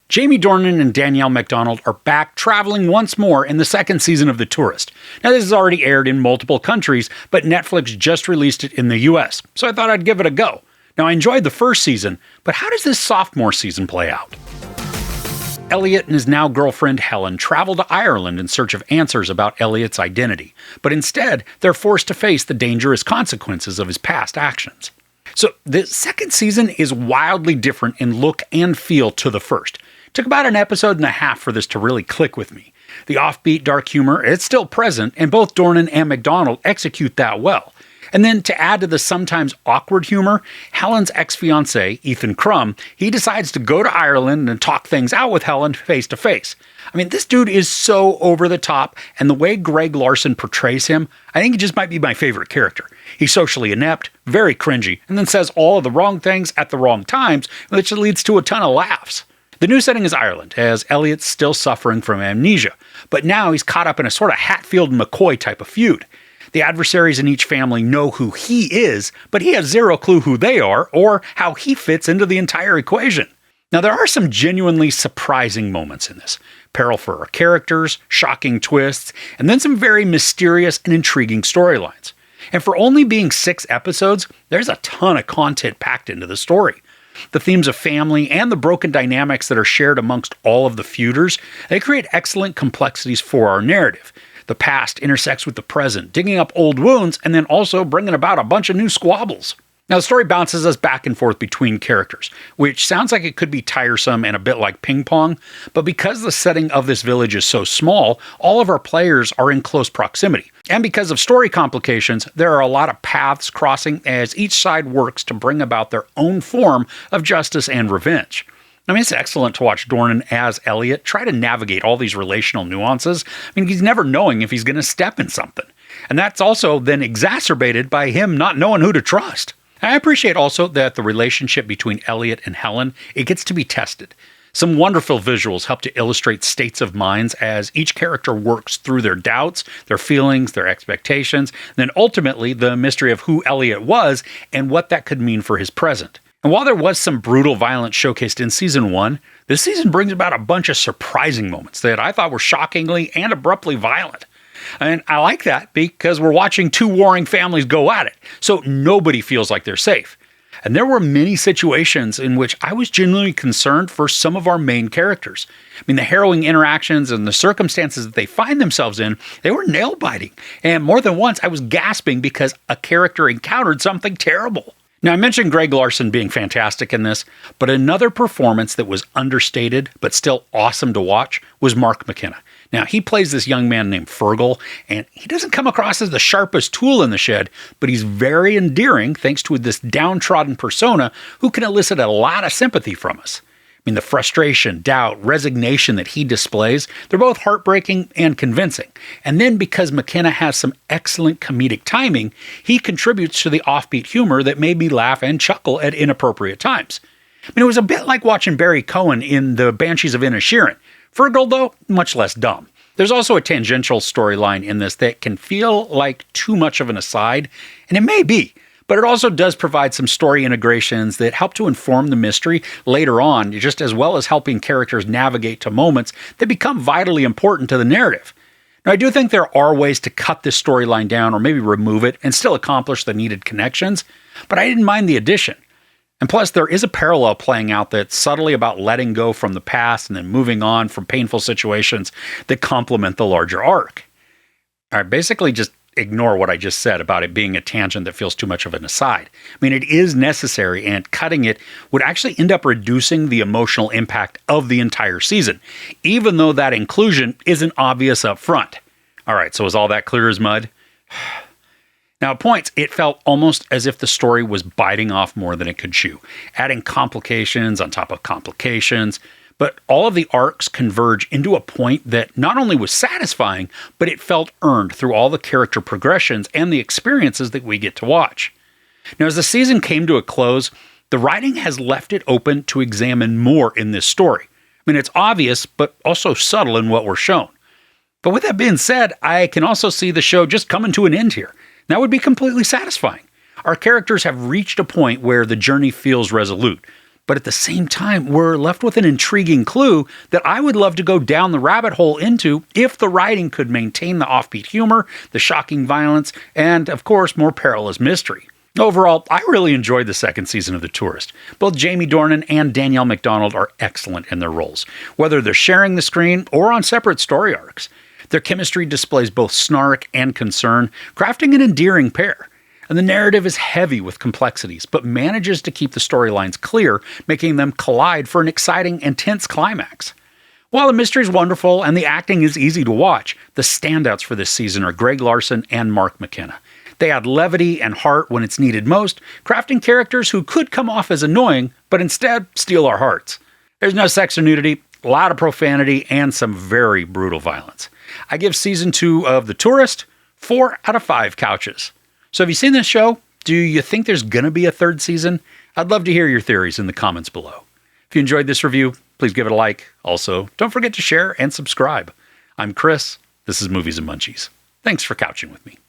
Jamie Dornan and Danielle Macdonald are back traveling once more in the second season of The Tourist. Now, this has already aired in multiple countries, but Netflix just released it in the US, so I thought I'd give it a go. Now, I enjoyed the first season, but how does this sophomore season play out? Elliot and his now girlfriend Helen travel to Ireland in search of answers about Elliot's identity, but instead, they're forced to face the dangerous consequences of his past actions. So, the second season is wildly different in look and feel to the first. It took about an episode and a half for this to really click with me. The offbeat dark humor, it's still present, and both Dornan and Macdonald execute that well. And then to add to the sometimes awkward humor, Helen's ex-fiancé, Ethan Crumb, he decides to go to Ireland and talk things out with Helen face to face. I mean, this dude is so over the top, and the way Greg Larson portrays him, I think he just might be my favorite character. He's socially inept, very cringy, and then says all of the wrong things at the wrong times, which leads to a ton of laughs. The new setting is Ireland, as Elliot's still suffering from amnesia, but now he's caught up in a sort of Hatfield and McCoy type of feud. The adversaries in each family know who he is, but he has zero clue who they are or how he fits into the entire equation. Now, there are some genuinely surprising moments in this. Peril for our characters, shocking twists, and then some very mysterious and intriguing storylines. And for only being 6 episodes, there's a ton of content packed into the story. The themes of family and the broken dynamics that are shared amongst all of the feuders, they create excellent complexities for our narrative. The past intersects with the present, digging up old wounds and then also bringing about a bunch of new squabbles. Now, the story bounces us back and forth between characters, which sounds like it could be tiresome and a bit like ping pong, but because the setting of this village is so small, all of our players are in close proximity. And because of story complications, there are a lot of paths crossing as each side works to bring about their own form of justice and revenge. I mean, it's excellent to watch Dornan as Elliot try to navigate all these relational nuances. I mean, he's never knowing if he's going to step in something. And that's also then exacerbated by him not knowing who to trust. I appreciate also that the relationship between Elliot and Helen, it gets to be tested. Some wonderful visuals help to illustrate states of minds as each character works through their doubts, their feelings, their expectations, and then ultimately the mystery of who Elliot was and what that could mean for his present. And while there was some brutal violence showcased in Season 1, this season brings about a bunch of surprising moments that I thought were shockingly and abruptly violent. And I like that because we're watching 2 warring families go at it, so nobody feels like they're safe. And there were many situations in which I was genuinely concerned for some of our main characters. I mean, the harrowing interactions and the circumstances that they find themselves in, they were nail-biting. And more than once, I was gasping because a character encountered something terrible. Now, I mentioned Greg Larson being fantastic in this, but another performance that was understated but still awesome to watch was Mark McKenna. Now, he plays this young man named Fergal, and he doesn't come across as the sharpest tool in the shed, but he's very endearing thanks to this downtrodden persona who can elicit a lot of sympathy from us. I mean, the frustration, doubt, resignation that he displays, they're both heartbreaking and convincing. And then because McKenna has some excellent comedic timing, he contributes to the offbeat humor that made me laugh and chuckle at inappropriate times. I mean, it was a bit like watching Barry Cohen in The Banshees of Inisherin. Fergal, though, much less dumb. There's also a tangential storyline in this that can feel like too much of an aside, and it may be, but it also does provide some story integrations that help to inform the mystery later on, just as well as helping characters navigate to moments that become vitally important to the narrative. Now, I do think there are ways to cut this storyline down or maybe remove it and still accomplish the needed connections, but I didn't mind the addition. And plus, there is a parallel playing out that's subtly about letting go from the past and then moving on from painful situations that complement the larger arc. All right, basically just ignore what I just said about it being a tangent that feels too much of an aside. I mean, it is necessary, and cutting it would actually end up reducing the emotional impact of the entire season, even though that inclusion isn't obvious up front. All right, so is all that clear as mud? Now, at points, it felt almost as if the story was biting off more than it could chew, adding complications on top of complications. But all of the arcs converge into a point that not only was satisfying, but it felt earned through all the character progressions and the experiences that we get to watch. Now, as the season came to a close, the writing has left it open to examine more in this story. I mean, it's obvious, but also subtle in what we're shown. But with that being said, I can also see the show just coming to an end here. That would be completely satisfying. Our characters have reached a point where the journey feels resolute. But at the same time, we're left with an intriguing clue that I would love to go down the rabbit hole into if the writing could maintain the offbeat humor, the shocking violence, and, of course, more perilous mystery. Overall, I really enjoyed the second season of The Tourist. Both Jamie Dornan and Danielle Macdonald are excellent in their roles, whether they're sharing the screen or on separate story arcs. Their chemistry displays both snark and concern, crafting an endearing pair. And the narrative is heavy with complexities, but manages to keep the storylines clear, making them collide for an exciting and tense climax. While the mystery is wonderful and the acting is easy to watch, the standouts for this season are Greg Larson and Mark McKenna. They add levity and heart when it's needed most, crafting characters who could come off as annoying, but instead steal our hearts. There's no sex or nudity, a lot of profanity, and some very brutal violence. I give season 2 of The Tourist 4 out of 5 couches. So have you seen this show? Do you think there's going to be a third season? I'd love to hear your theories in the comments below. If you enjoyed this review, please give it a like. Also, don't forget to share and subscribe. I'm Chris. This is Movies and Munchies. Thanks for couching with me.